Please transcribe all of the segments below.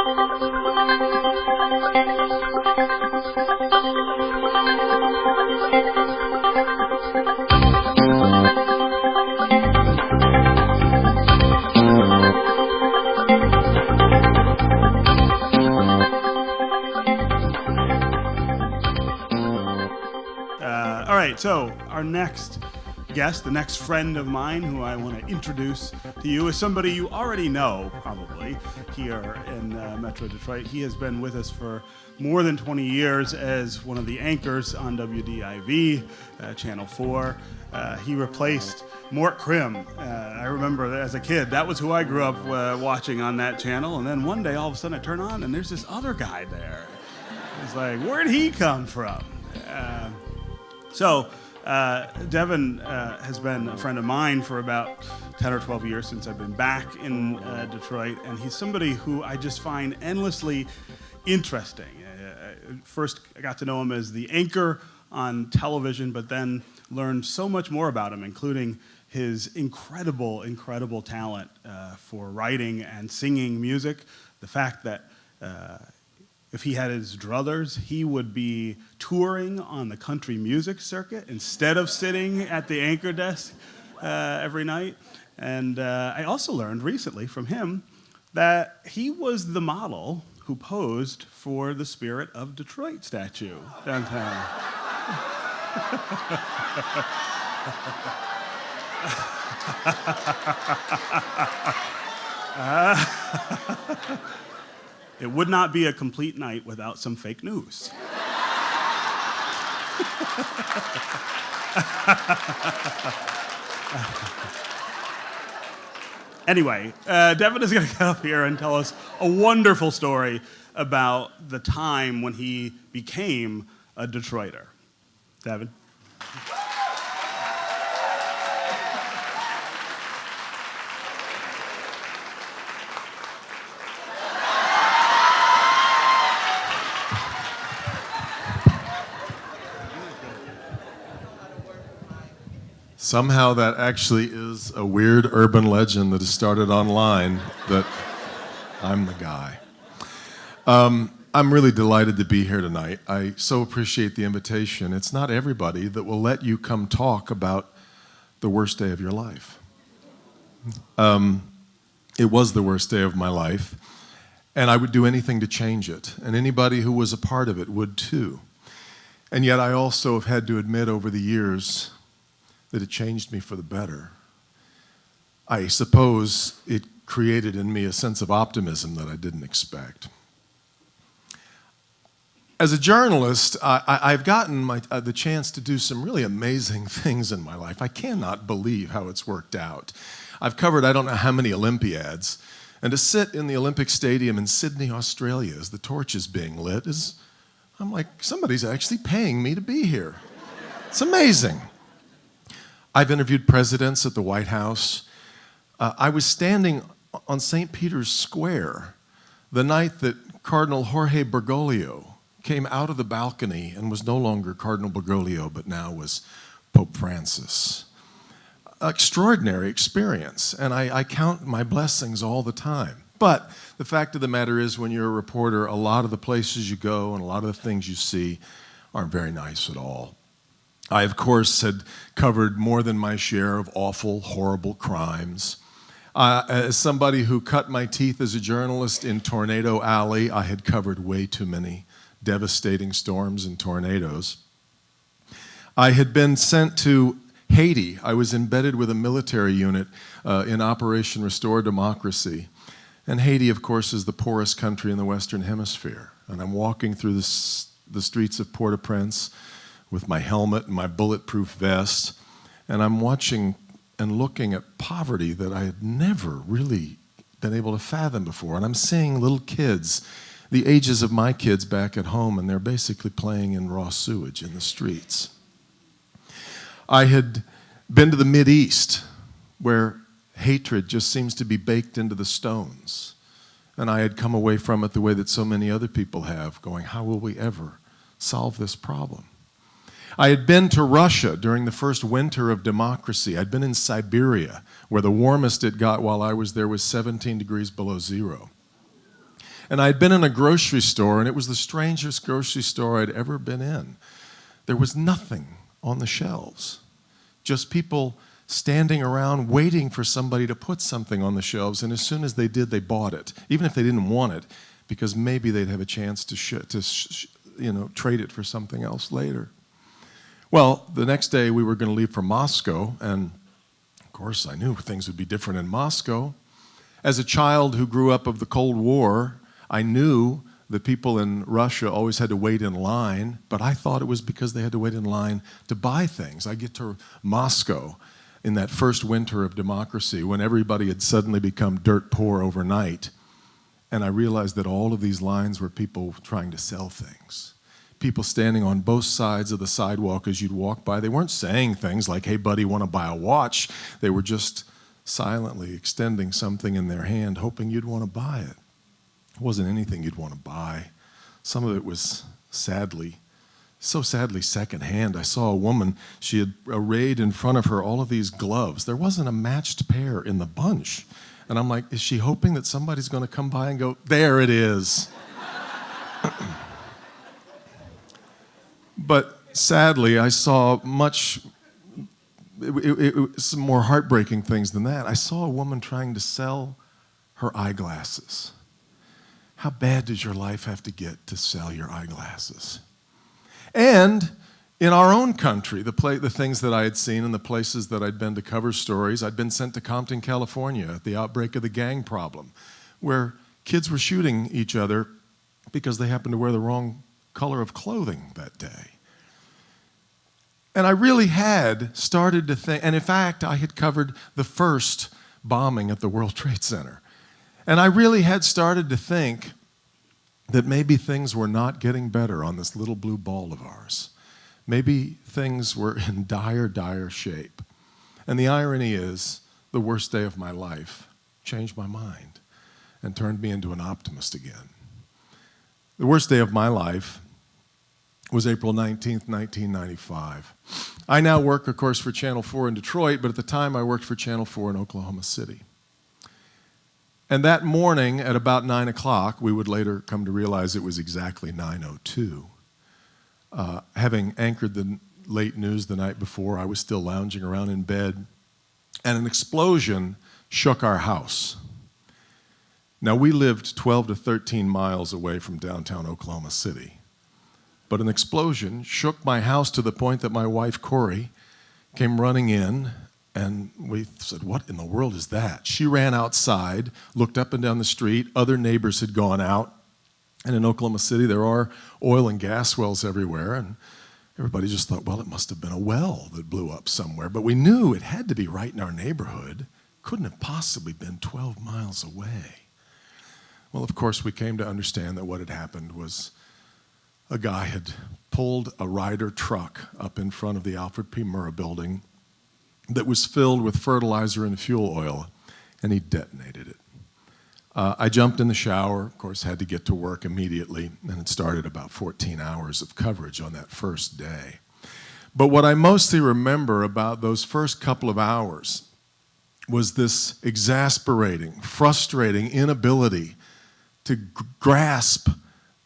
All right, so our next guest, the next friend of mine who I want to introduce to you is somebody you already know, probably, here in Metro Detroit. He has been with us for more than 20 years as one of the anchors on WDIV, Channel 4. He replaced Mort Krim. I remember as a kid, that was who I grew up watching on that channel. And then one day, all of a sudden, I turn on, and there's this other guy there. It's like, where'd he come from? So Devin has been a friend of mine for about 10 or 12 years since I've been back in Detroit, and he's somebody who I just find endlessly interesting. First, I got to know him as the anchor on television, but then learned so much more about him, including his incredible talent for writing and singing music. The fact that if he had his druthers, he would be touring on the country music circuit instead of sitting at the anchor desk every night. And I also learned recently from him that he was the model who posed for the Spirit of Detroit statue downtown. It would not be a complete night without some fake news. Anyway, Devin is going to get up here and tell us a wonderful story about the time when he became a Detroiter. Devin? Somehow that actually is a weird urban legend that has started online that I'm the guy. I'm really delighted to be here tonight. I so appreciate the invitation. It's not everybody that will let you come talk about the worst day of your life. It was the worst day of my life, and I would do anything to change it, and anybody who was a part of it would too. And yet I also have had to admit over the years that it changed me for the better. I suppose it created in me a sense of optimism that I didn't expect. As a journalist, I've gotten the chance to do some really amazing things in my life. I cannot believe how it's worked out. I've covered I don't know how many Olympiads, and to sit in the Olympic Stadium in Sydney, Australia as the torch is being lit I'm like, somebody's actually paying me to be here. It's amazing. I've interviewed presidents at the White House. I was standing on St. Peter's Square the night that Cardinal Jorge Bergoglio came out of the balcony and was no longer Cardinal Bergoglio, but now was Pope Francis. Extraordinary experience, and I count my blessings all the time. But the fact of the matter is, when you're a reporter, a lot of the places you go and a lot of the things you see aren't very nice at all. I, of course, had covered more than my share of awful, horrible crimes. As somebody who cut my teeth as a journalist in Tornado Alley, I had covered way too many devastating storms and tornadoes. I had been sent to Haiti. I was embedded with a military unit in Operation Restore Democracy. And Haiti, of course, is the poorest country in the Western Hemisphere. And I'm walking through the streets of Port-au-Prince with my helmet and my bulletproof vest, and I'm watching and looking at poverty that I had never really been able to fathom before. And I'm seeing little kids, the ages of my kids back at home, and they're basically playing in raw sewage in the streets. I had been to the Mideast, where hatred just seems to be baked into the stones. And I had come away from it the way that so many other people have, going, how will we ever solve this problem? I had been to Russia during the first winter of democracy. I'd been in Siberia, where the warmest it got while I was there was 17 degrees below zero. And I'd been in a grocery store, and it was the strangest grocery store I'd ever been in. There was nothing on the shelves, just people standing around waiting for somebody to put something on the shelves, and as soon as they did, they bought it, even if they didn't want it, because maybe they'd have a chance to trade it for something else later. Well, the next day we were going to leave for Moscow, and of course I knew things would be different in Moscow. As a child who grew up of the Cold War, I knew that people in Russia always had to wait in line, but I thought it was because they had to wait in line to buy things. I get to Moscow in that first winter of democracy when everybody had suddenly become dirt poor overnight, and I realized that all of these lines were people trying to sell things. People standing on both sides of the sidewalk as you'd walk by. They weren't saying things like, hey buddy, want to buy a watch? They were just silently extending something in their hand, hoping you'd want to buy it. It wasn't anything you'd want to buy. Some of it was so sadly secondhand. I saw a woman, she had arrayed in front of her all of these gloves. There wasn't a matched pair in the bunch. And I'm like, is she hoping that somebody's going to come by and go, there it is? But sadly, I saw some more heartbreaking things than that. I saw a woman trying to sell her eyeglasses. How bad does your life have to get to sell your eyeglasses? And in our own country, the things that I had seen and the places that I'd been to cover stories, I'd been sent to Compton, California at the outbreak of the gang problem, where kids were shooting each other because they happened to wear the wrong color of clothing that day. And I really had started to think, and in fact, I had covered the first bombing at the World Trade Center. And I really had started to think that maybe things were not getting better on this little blue ball of ours. Maybe things were in dire, dire shape. And the irony is, the worst day of my life changed my mind and turned me into an optimist again. The worst day of my life was April 19th, 1995. I now work, of course, for Channel 4 in Detroit, but at the time I worked for Channel 4 in Oklahoma City. And that morning at about 9 o'clock, we would later come to realize it was exactly 9:02. Having anchored the late news the night before, I was still lounging around in bed, and an explosion shook our house. Now, we lived 12 to 13 miles away from downtown Oklahoma City, but an explosion shook my house to the point that my wife, Corey, came running in, and we said, what in the world is that? She ran outside, looked up and down the street. Other neighbors had gone out. And in Oklahoma City, there are oil and gas wells everywhere. And everybody just thought, well, it must have been a well that blew up somewhere. But we knew it had to be right in our neighborhood. Couldn't have possibly been 12 miles away. Well, of course, we came to understand that what had happened was a guy had pulled a Ryder truck up in front of the Alfred P. Murrah building that was filled with fertilizer and fuel oil, and he detonated it. I jumped in the shower, of course, had to get to work immediately, and it started about 14 hours of coverage on that first day. But what I mostly remember about those first couple of hours was this exasperating, frustrating inability to grasp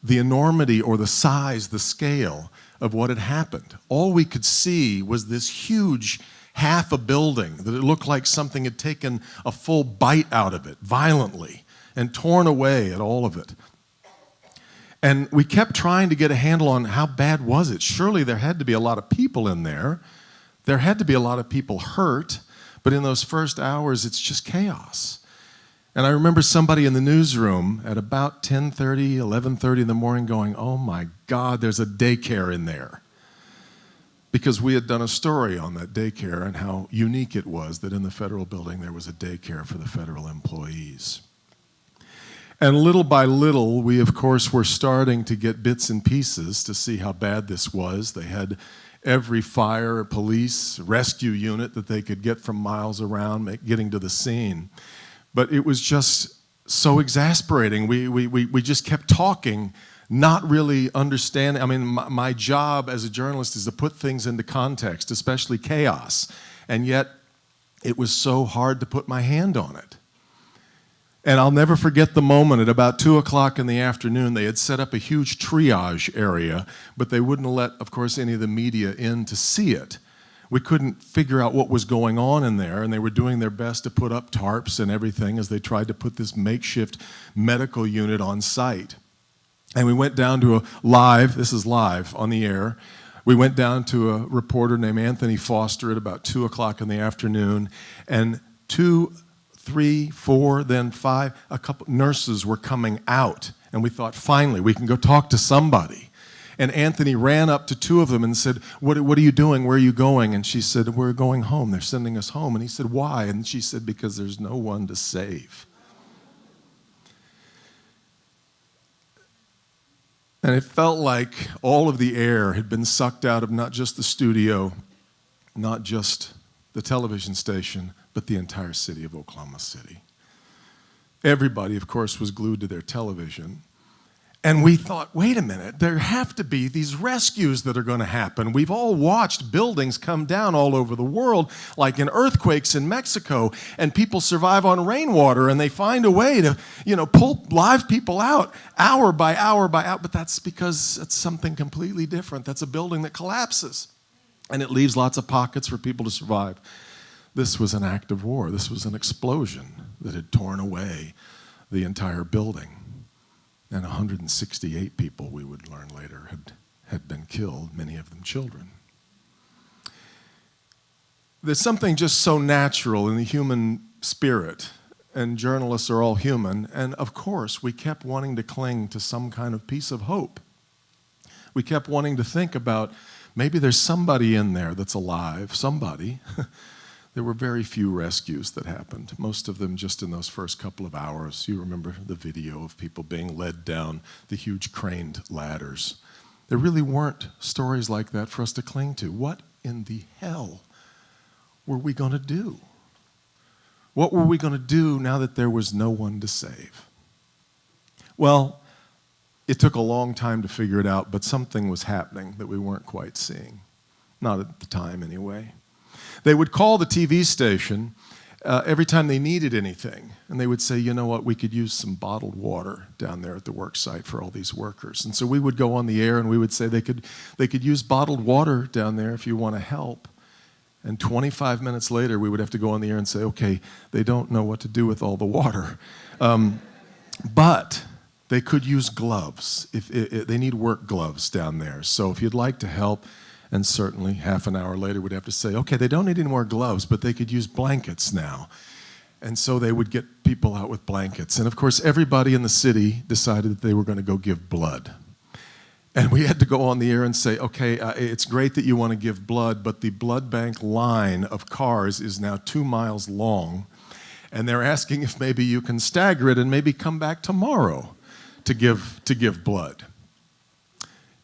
the enormity or the size, the scale of what had happened. All we could see was this huge half a building that it looked like something had taken a full bite out of it violently and torn away at all of it. And we kept trying to get a handle on how bad was it. Surely there had to be a lot of people in there. There had to be a lot of people hurt, but in those first hours, it's just chaos. And I remember somebody in the newsroom at about 10:30, 11:30 in the morning going, oh my God, there's a daycare in there. Because we had done a story on that daycare and how unique it was that in the federal building there was a daycare for the federal employees. And little by little, we of course were starting to get bits and pieces to see how bad this was. They had every fire, police, rescue unit that they could get from miles around getting to the scene. But it was just so exasperating. We just kept talking, not really understanding. I mean, my job as a journalist is to put things into context, especially chaos. And yet, it was so hard to put my hand on it. And I'll never forget the moment at about 2 o'clock in the afternoon, they had set up a huge triage area, but they wouldn't let, of course, any of the media in to see it. We couldn't figure out what was going on in there, and they were doing their best to put up tarps and everything as they tried to put this makeshift medical unit on site. And we went down to this is live on the air, we went down to a reporter named Anthony Foster at about 2 o'clock in the afternoon, and 2, 3, 4, then 5, a couple nurses were coming out, and we thought, finally, we can go talk to somebody. And Anthony ran up to 2 of them and said, what are you doing? Where are you going? And she said, we're going home. They're sending us home. And he said, why? And she said, because there's no one to save. And it felt like all of the air had been sucked out of not just the studio, not just the television station, but the entire city of Oklahoma City. Everybody, of course, was glued to their television. And we thought, wait a minute, there have to be these rescues that are going to happen. We've all watched buildings come down all over the world, like in earthquakes in Mexico, and people survive on rainwater, and they find a way to, pull live people out hour by hour by hour. But that's because it's something completely different. That's a building that collapses, and it leaves lots of pockets for people to survive. This was an act of war. This was an explosion that had torn away the entire building. And 168 people, we would learn later, had been killed, many of them children. There's something just so natural in the human spirit, and journalists are all human, and of course we kept wanting to cling to some kind of piece of hope. We kept wanting to think about, maybe there's somebody in there that's alive, somebody. There were very few rescues that happened, most of them just in those first couple of hours. You remember the video of people being led down the huge craned ladders. There really weren't stories like that for us to cling to. What in the hell were we going to do? What were we going to do now that there was no one to save? Well, it took a long time to figure it out, but something was happening that we weren't quite seeing. Not at the time, anyway. They would call the TV station every time they needed anything, and they would say, you know what, we could use some bottled water down there at the work site for all these workers. And so we would go on the air and we would say they could use bottled water down there if you want to help. And 25 minutes later, we would have to go on the air and say, okay, they don't know what to do with all the water. But they could use gloves. If they need work gloves down there. So if you'd like to help, and certainly half an hour later we'd have to say, okay, they don't need any more gloves, but they could use blankets now. And so they would get people out with blankets. And of course, everybody in the city decided that they were going to go give blood. And we had to go on the air and say, okay, it's great that you want to give blood, but the blood bank line of cars is now 2 miles long. And they're asking if maybe you can stagger it and maybe come back tomorrow to give blood.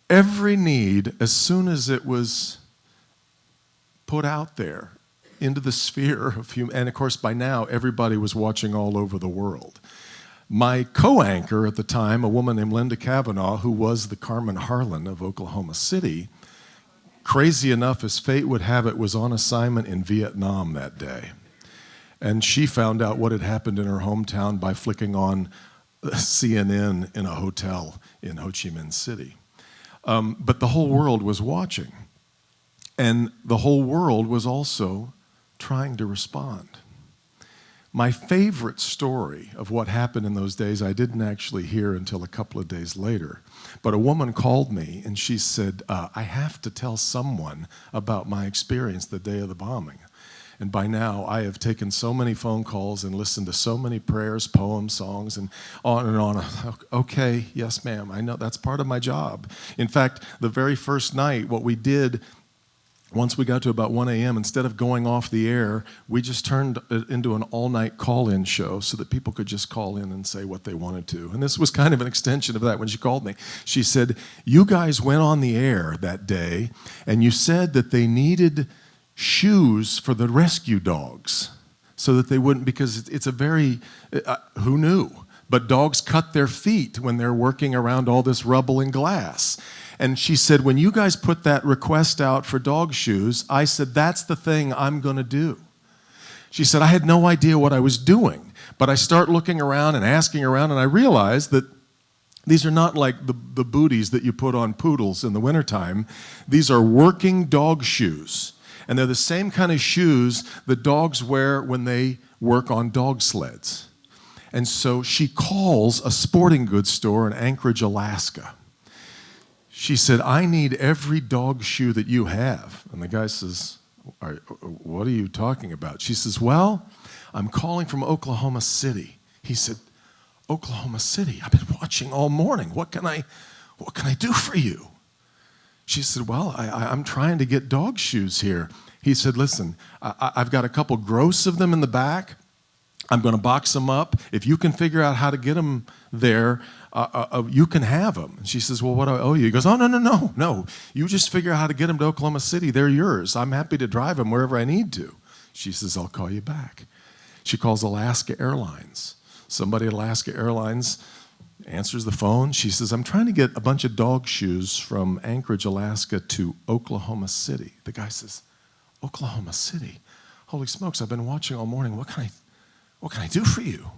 Every need, as soon as it was put out there into the sphere of human, and of course by now everybody was watching all over the world. My co-anchor at the time, a woman named Linda Kavanaugh, who was the Carmen Harlan of Oklahoma City, crazy enough as fate would have it, was on assignment in Vietnam that day. And she found out what had happened in her hometown by flicking on CNN in a hotel in Ho Chi Minh City. But the whole world was watching. And the whole world was also trying to respond. My favorite story of what happened in those days, I didn't actually hear until a couple of days later. But a woman called me and she said, I have to tell someone about my experience the day of the bombing. And by now, I have taken so many phone calls and listened to so many prayers, poems, songs, and on and on. Okay, yes, ma'am, I know that's part of my job. In fact, the very first night, what we did, once we got to about 1 a.m., instead of going off the air, we just turned it into an all-night call-in show so that people could just call in and say what they wanted to. And this was kind of an extension of that when she called me. She said, you guys went on the air that day, and you said that they needed shoes for the rescue dogs so that they wouldn't, because it's a very, who knew? But dogs cut their feet when they're working around all this rubble and glass. And she said, when you guys put that request out for dog shoes, I said, that's the thing I'm going to do. She said, I had no idea what I was doing, But I start looking around and asking around, and I realize that these are not like the booties that you put on poodles in the wintertime. These are working dog shoes. And they're the same kind of shoes that dogs wear when they work on dog sleds. And so she calls a sporting goods store in Anchorage, Alaska. She said, I need every dog shoe that you have. And the guy says, what are you talking about? She says, well, I'm calling from Oklahoma City. He said, Oklahoma City? I've been watching all morning. What can I do for you? She said, well, I'm trying to get dog shoes here. He said, listen, I've got a couple gross of them in the back. I'm going to box them up. If you can figure out how to get them there, you can have them. And she says, well, what do I owe you? He goes, oh, no. You just figure out how to get them to Oklahoma City. They're yours. I'm happy to drive them wherever I need to. She says, I'll call you back. She calls Alaska Airlines. Somebody at Alaska Airlines answers the phone. She says, I'm trying to get a bunch of dog shoes from Anchorage, Alaska to Oklahoma City. The guy says, Oklahoma City? Holy smokes, I've been watching all morning. What can I do for you?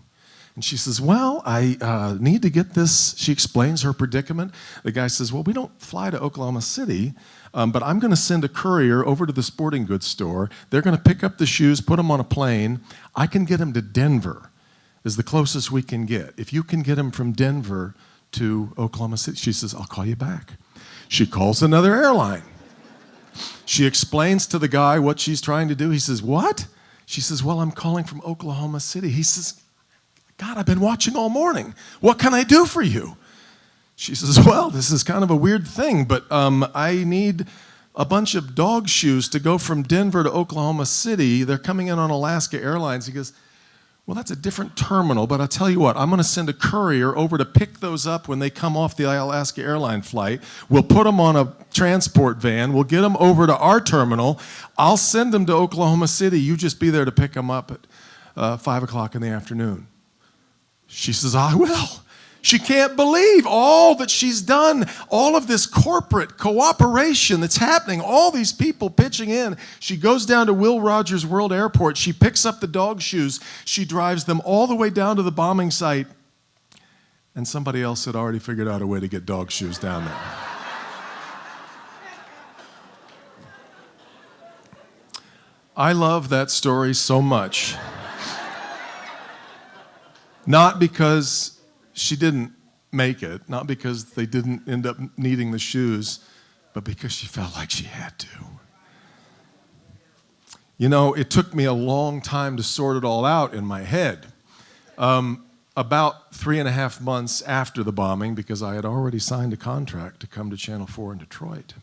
And she says, well, I need to get this. She explains her predicament. The guy says, well, we don't fly to Oklahoma City, but I'm going to send a courier over to the sporting goods store. They're going to pick up the shoes, put them on a plane. I can get them to Denver. Is the closest we can get. If you can get him from Denver to Oklahoma City, she says, I'll call you back. She calls another airline. She explains to the guy what she's trying to do. He says, what? She says, well, I'm calling from Oklahoma City. He says, God, I've been watching all morning. What can I do for you? She says, well, this is kind of a weird thing, but I need a bunch of dog shoes to go from Denver to Oklahoma City. They're coming in on Alaska Airlines. He goes, well, that's a different terminal, but I'll tell you what, I'm going to send a courier over to pick those up when they come off the Alaska airline flight. We'll put them on a transport van. We'll get them over to our terminal. I'll send them to Oklahoma City. You just be there to pick them up at 5 o'clock in the afternoon. She says, I will. She can't believe all that she's done, all of this corporate cooperation that's happening, all these people pitching in. She goes down to Will Rogers World Airport. She picks up the dog shoes. She drives them all the way down to the bombing site. And somebody else had already figured out a way to get dog shoes down there. I love that story so much. Not because she didn't make it, not because they didn't end up needing the shoes, but because she felt like she had to. You know, it took me a long time to sort it all out in my head. About 3.5 months after the bombing, because I had already signed a contract to come to Channel 4 in Detroit,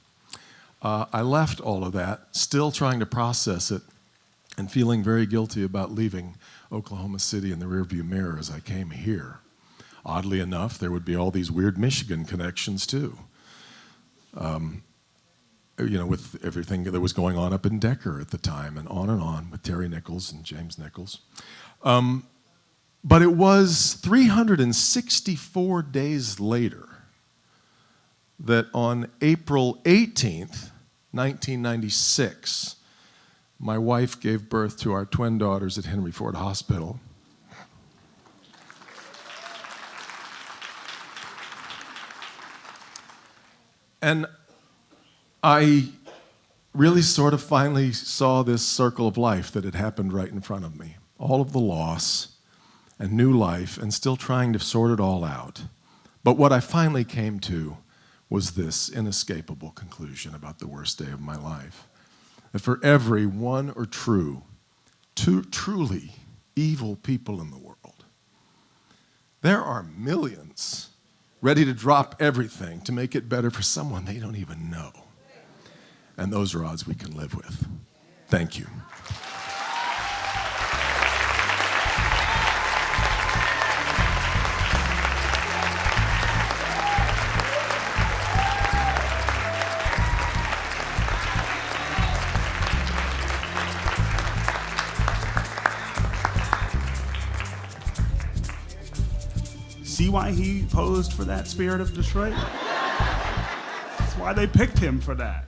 I left all of that, still trying to process it and feeling very guilty about leaving Oklahoma City in the rearview mirror as I came here. Oddly enough, there would be all these weird Michigan connections too. With everything that was going on up in Decker at the time, and on with Terry Nichols and James Nichols. But it was 364 days later that on April 18th, 1996, my wife gave birth to our twin daughters at Henry Ford Hospital. And I really sort of finally saw this circle of life that had happened right in front of me. All of the loss and new life, and still trying to sort it all out. But what I finally came to was this inescapable conclusion about the worst day of my life. That for every one or two truly evil people in the world, there are millions ready to drop everything to make it better for someone they don't even know. And those are odds we can live with. Thank you. See why he posed for that Spirit of Detroit? That's why they picked him for that.